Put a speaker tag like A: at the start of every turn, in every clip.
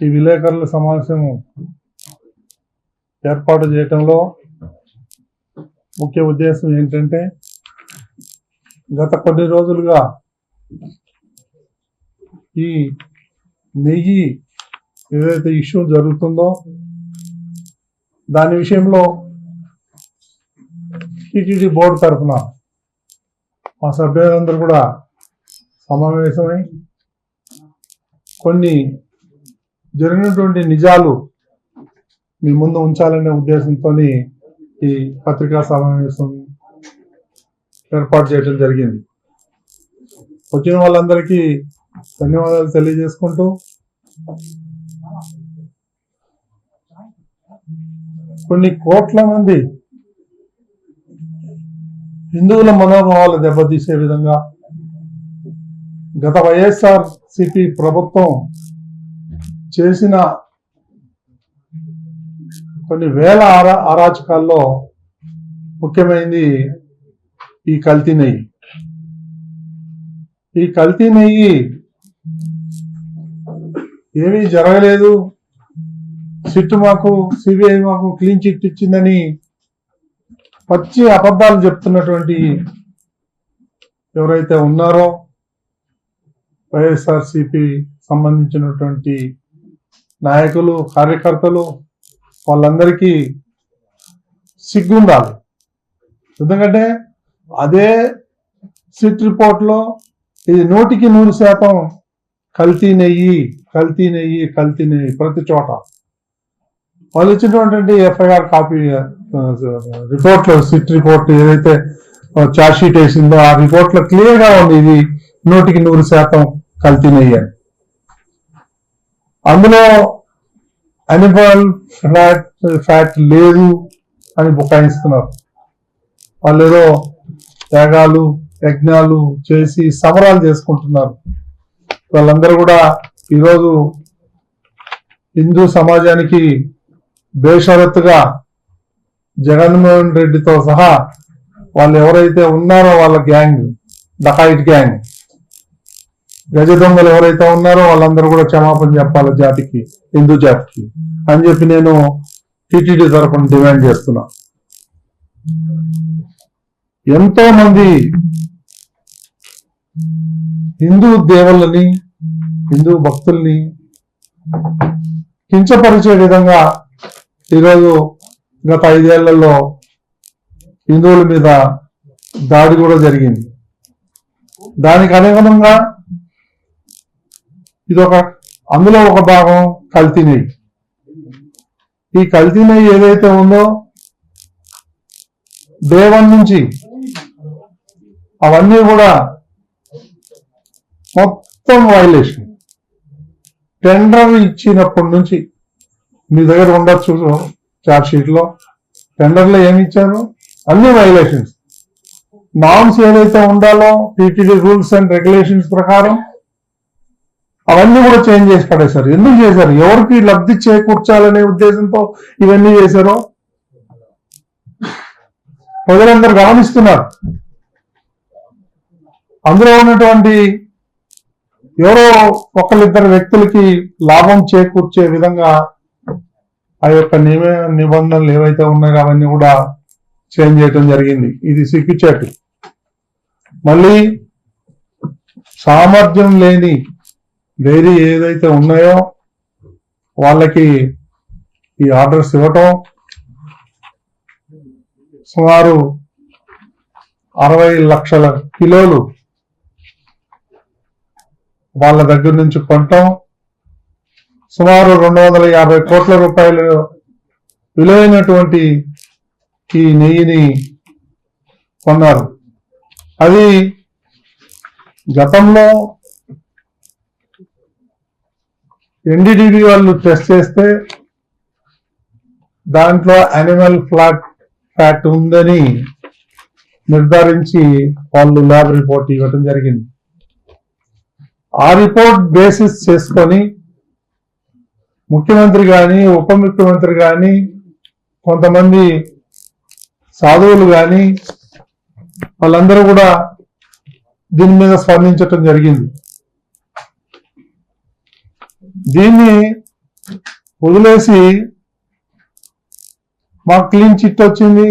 A: ఈ విలేకరుల సమావేశం ఏర్పాటు చేయటంలో ముఖ్య ఉద్దేశం ఏంటంటే గత కొన్ని రోజులుగా ఈ నెయ్యి ఏదైతే ఇష్యూ జరుగుతుందో దాని విషయంలో టీటీడీ బోర్డు తరఫున మా సభ్యులందరూ కూడా సమావేశమై కొన్ని జరిగినటువంటి నిజాలు మీ ముందు ఉంచాలనే ఉద్దేశంతో ఈ పత్రికా సమావేశం ఏర్పాటు చేయడం జరిగింది. వచ్చిన వాళ్ళందరికీ ధన్యవాదాలు తెలియజేసుకుంటూ కొన్ని కోట్ల మంది హిందువుల మనోభావాలు దెబ్బతీసే విధంగా గత వైఎస్ఆర్సీపీ ప్రభుత్వం చేసిన కొన్ని వేల అరాచకాల్లో ముఖ్యమైనది ఈ కల్తీ నెయ్యి. ఈ కల్తీ నెయ్యి ఏమీ జరగలేదు, సిట్ మాకు సిబిఐ మాకు క్లీన్ చిట్ ఇచ్చిందని పచ్చి అబద్ధాలు చెప్తున్నటువంటి ఎవరైతే ఉన్నారో వైఎస్ఆర్సీపీ సంబంధించినటువంటి నాయకులు కార్యకర్తలు వాళ్ళందరికీ సిగ్గుండాలి. ఎందుకంటే అదే సిట్ రిపోర్ట్లో ఇది 100% కల్తీ నెయ్యి కల్తీ నెయ్యి కల్తీ నెయ్యి ప్రతి చోట వాళ్ళు ఇచ్చినటువంటి ఎఫ్ఐఆర్ కాపీ రిపోర్ట్లో సిట్ రిపోర్ట్ ఏదైతే ఛార్జ్ షీట్ వేసిందో ఆ రిపోర్ట్లో క్లియర్ గా ఉంది ఇది 100% కల్తీ నెయ్యి అని. అందులో అనిమల్ ఫ్యాట్ లేదు అని బుకాయిస్తున్నారు. వాళ్ళు ఏదో త్యాగాలు యజ్ఞాలు చేసి సమరాలు చేసుకుంటున్నారు. వాళ్ళందరూ కూడా ఈరోజు హిందూ సమాజానికి బేషరతుగా జగన్మోహన్ రెడ్డితో సహా వాళ్ళు ఎవరైతే ఉన్నారో వాళ్ళ గ్యాంగ్ డకాయిట్ గ్యాంగ్ గజ దొంగలు ఎవరైతే ఉన్నారో వాళ్ళందరూ కూడా క్షమాపణ చెప్పాలి జాతికి, హిందూ జాతికి అని చెప్పి నేను టీటీడీ తరఫున డిమాండ్ చేస్తున్నా. ఎంతో మంది హిందూ దేవుళ్ళని హిందూ భక్తుల్ని కించపరిచే విధంగా ఈరోజు గత 5 ఏళ్లలో హిందువుల మీద దాడి కూడా జరిగింది. దానికి అనుగుణంగా అందులో ఒక భాగం కల్తీ నెయ్యి. ఈ కల్తీ నెయ్యి ఏదైతే ఉందో డే 1 నుంచి అవన్నీ కూడా మొత్తం వైలేషన్. టెండర్ ఇచ్చినప్పటి నుంచి మీ దగ్గర ఉండొచ్చు చార్జ్ షీట్ లో టెండర్లో ఏమి ఇచ్చారు అన్ని వైలేషన్స్. నామ్స్ ఏదైతే ఉండాలో టీటీడీ రూల్స్ అండ్ రెగ్యులేషన్స్ ప్రకారం అవన్నీ కూడా చేంజ్ చేసి పడేశారు. ఎందుకు చేశారు? ఎవరికి లబ్ధి చేకూర్చాలనే ఉద్దేశంతో ఇవన్నీ చేశారో ప్రజలందరూ గమనిస్తున్నారు. అందులో ఉన్నటువంటి ఎవరో ఒకళ్ళిద్దరు వ్యక్తులకి లాభం చేకూర్చే విధంగా ఆ యొక్క నిబంధనలు ఏవైతే ఉన్నాయో అవన్నీ కూడా చేంజ్ చేయడం జరిగింది. ఇది సిగ్గుచేటు. మళ్ళీ సామర్థ్యం లేని డైరీ ఏదైతే ఉన్నాయో వాళ్ళకి ఈ ఆర్డర్స్ ఇవ్వటం, సుమారు 60 లక్షల కిలోలు వాళ్ళ దగ్గర నుంచి కొనటం, సుమారు 250 కోట్ల రూపాయలు విలువైనటువంటి ఈ నెయ్యిని కొన్నారు. అది గతంలో ఎన్డీడీబీ వాళ్ళు టెస్ట్ చేస్తే దాంట్లో యానిమల్ ఫ్యాట్ ఉందని నిర్ధారించి వాళ్ళు ల్యాబ్ రిపోర్ట్ ఇవ్వడం జరిగింది. ఆ రిపోర్ట్ బేసిస్ చేసుకొని ముఖ్యమంత్రి కానీ ఉప ముఖ్యమంత్రి కానీ కొంతమంది సాధువులు కానీ వాళ్ళందరూ కూడా దీని మీద స్పందించటం జరిగింది. దీన్ని వదిలేసి మాకు క్లీన్ చిట్ వచ్చింది,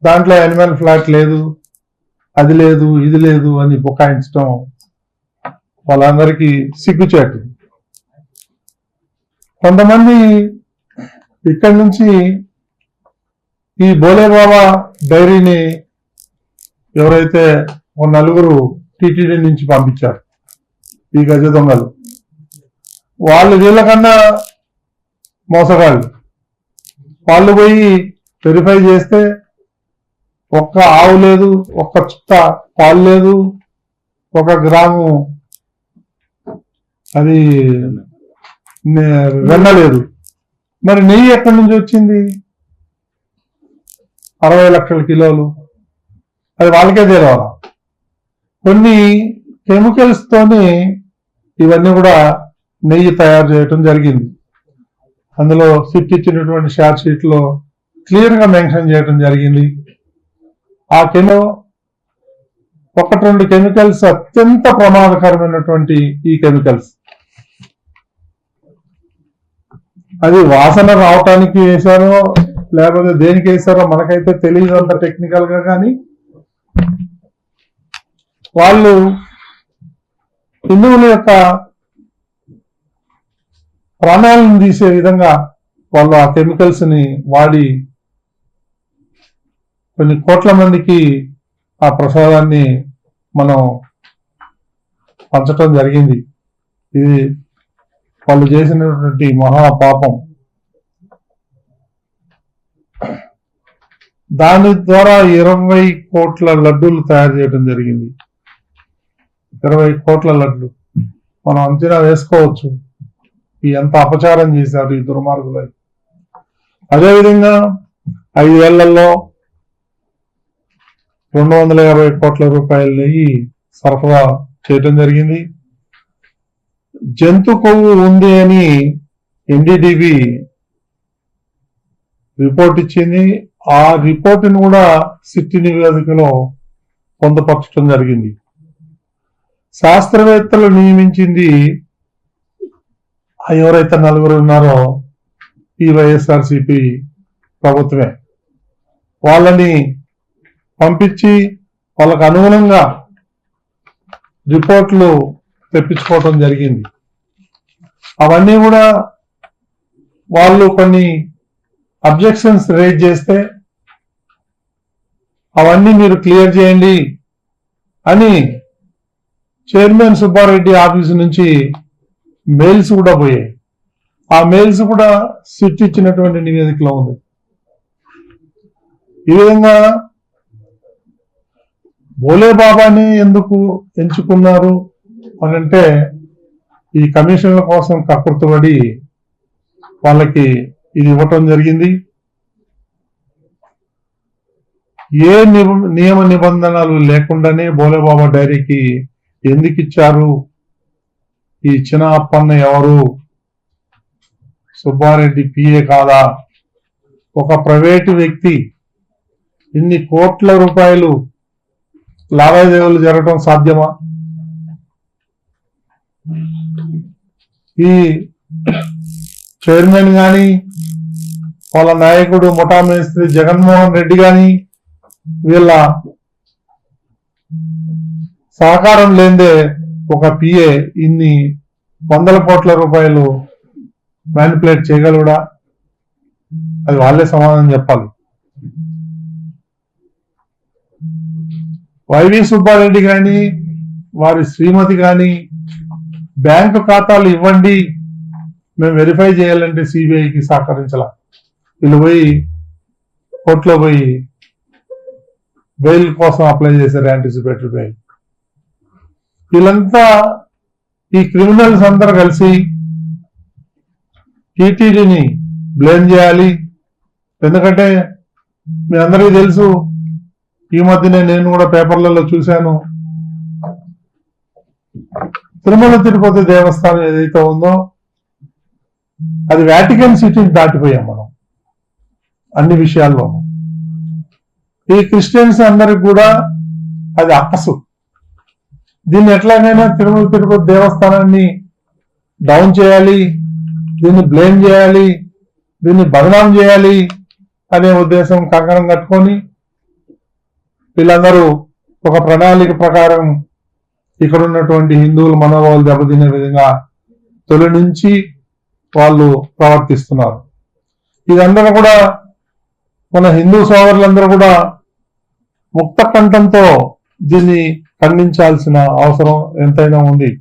A: దాంట్లో యానిమల్ ఫ్లాట్ లేదు, అది లేదు, ఇది లేదు అని బుకాయించడం వాళ్ళందరికీ సిగ్గుచేటు. కొంతమంది ఇక్కడి నుంచి ఈ బోలేబాబా డైరీని ఎవరైతే ఓ నలుగురు టీటీడీ నుంచి పంపించారు, ఈ గజ దొంగలు, వాళ్ళు వీళ్ళకన్నా మోసగాళ్ళు. వాళ్ళు పోయి వెరిఫై చేస్తే ఒక్క ఆవు లేదు, ఒక్క చుట్ట పాలు లేదు, 1 గ్రాము అది వెన్న లేదు. మరి నెయ్యి ఎక్కడి నుంచి వచ్చింది? 60 లక్షల కిలోలు. అది వాళ్ళకే తెలియాలి. కొన్ని కెమికల్స్ తోని ఇవన్నీ కూడా నెయ్యి తయారు చేయటం జరిగింది. అందులో సిట్ ఇచ్చినటువంటి షార్ట్ షీట్ లో క్లియర్ గా మెన్షన్ చేయడం జరిగింది. ఆ 1-2 కెమికల్స్ అత్యంత ప్రమాదకరమైనటువంటి ఈ కెమికల్స్. అది వాసన రావటానికి వేశారో లేకపోతే దేనికి వేశారో మనకైతే తెలియదు అంత టెక్నికల్ గా. కానీ వాళ్ళు హిందువుల యొక్క ప్రాణాలను తీసే విధంగా వాళ్ళు ఆ కెమికల్స్ ని వాడి కొన్ని కోట్ల మందికి ఆ ప్రసాదాన్ని మనం పంచటం జరిగింది. ఇది వాళ్ళు చేసినటువంటి మహాపాపం. దాని ద్వారా 20 కోట్ల లడ్డూలు తయారు చేయడం జరిగింది. 20 కోట్ల లడ్లు. మనం అంచనా వేసుకోవచ్చు ఎంత అపచారం చేశారు ఈ దుర్మార్గులు. అదేవిధంగా 5 ఏళ్లలో 250 కోట్ల రూపాయల నెయ్యి సరఫరా చేయటం జరిగింది. జంతు కొవ్వు ఉంది అని ఎన్డీడీబీ రిపోర్ట్ ఇచ్చింది. ఆ రిపోర్టును కూడా సిట్టి నివేదికలో పొందుపరచడం జరిగింది. శాస్త్రవేత్తలు నియమించింది ఎవరైతే 4 ఉన్నారో ఈ వైఎస్ఆర్సీపీ ప్రభుత్వమే. వాళ్ళని పంపించి వాళ్ళకు అనుగుణంగా రిపోర్ట్లు తెప్పించుకోవటం జరిగింది. అవన్నీ కూడా వాళ్ళు కొన్ని అబ్జెక్షన్స్ రేజ్ చేస్తే అవన్నీ మీరు క్లియర్ చేయండి అని చైర్మన్ సుబ్బారెడ్డి ఆఫీసు నుంచి మెయిల్స్ కూడా పోయాయి. ఆ మెయిల్స్ కూడా సిట్ ఇచ్చినటువంటి నివేదికలో ఉంది. ఈ విధంగా బోలేబాబాని ఎందుకు ఎంచుకున్నారు అనంటే ఈ కమిషన్ల కోసం కకృతపడి వాళ్ళకి ఇది ఇవ్వటం జరిగింది. ఏ నియమ నిబంధనలు లేకుండానే బోలేబాబా డైరీకి ఎందుకు ఇచ్చారు? ఈ చిన్న అప్పన్న ఎవరు? సుబ్బారెడ్డి పిఏ కాదా? ఒక ప్రైవేటు వ్యక్తి ఇన్ని కోట్ల రూపాయలు లావాదేవీలు జరగటం సాధ్యమా? ఈ చైర్మన్ గాని వాళ్ళ నాయకుడు ముఠా మేస్త్రి జగన్మోహన్ రెడ్డి గాని వీళ్ళ సహకారం లేదే ఒక పిఏ ఇన్ని 100 కోట్ల రూపాయలు మ్యానిపులేట్ చేయగలడా? అది వాళ్ళే సమాధానం చెప్పాలి. వైవి సుబ్బారెడ్డి గాని వారి శ్రీమతి గాని బ్యాంకు ఖాతాలు ఇవ్వండి మేము వెరిఫై చేయాలంటే సిబిఐకి సహకరించాల. వీళ్ళు పోయి కోర్టులో పోయి బెయిల్ కోసం అప్లై చేశారు, యాంటిసిపేటరీ బెయిల్. వీళ్ళంతా ఈ క్రిమినల్స్ అందరూ కలిసి టీటీడీని బ్లేమ్ చేయాలి. ఎందుకంటే మీ అందరికీ తెలుసు, ఈ మధ్యనే నేను కూడా పేపర్లలో చూశాను, తిరుమల తిరుపతి దేవస్థానం ఏదైతే ఉందో అది వాటికన్ సిటీని దాటిపోయాం మనం అన్ని విషయాల్లో. ఈ క్రిస్టియన్స్ అందరికి కూడా అది అక్కసు. దీన్ని ఎట్లాగైనా తిరుమల తిరుపతి దేవస్థానాన్ని డౌన్ చేయాలి, దీన్ని బ్లేమ్ చేయాలి, దీన్ని బదనాం చేయాలి అనే ఉద్దేశం కంకణం కట్టుకొని వీళ్ళందరూ ఒక ప్రణాళిక ప్రకారం ఇక్కడ ఉన్నటువంటి హిందువుల మనోభావాలు దెబ్బతినే విధంగా తొలి నుంచి వాళ్ళు ప్రవర్తిస్తున్నారు. ఇదందరూ కూడా మన హిందూ సోదరులందరూ కూడా ముక్త కంఠంతో దీన్ని ఖండించాల్సిన అవసరం ఎంతైనా ఉంది.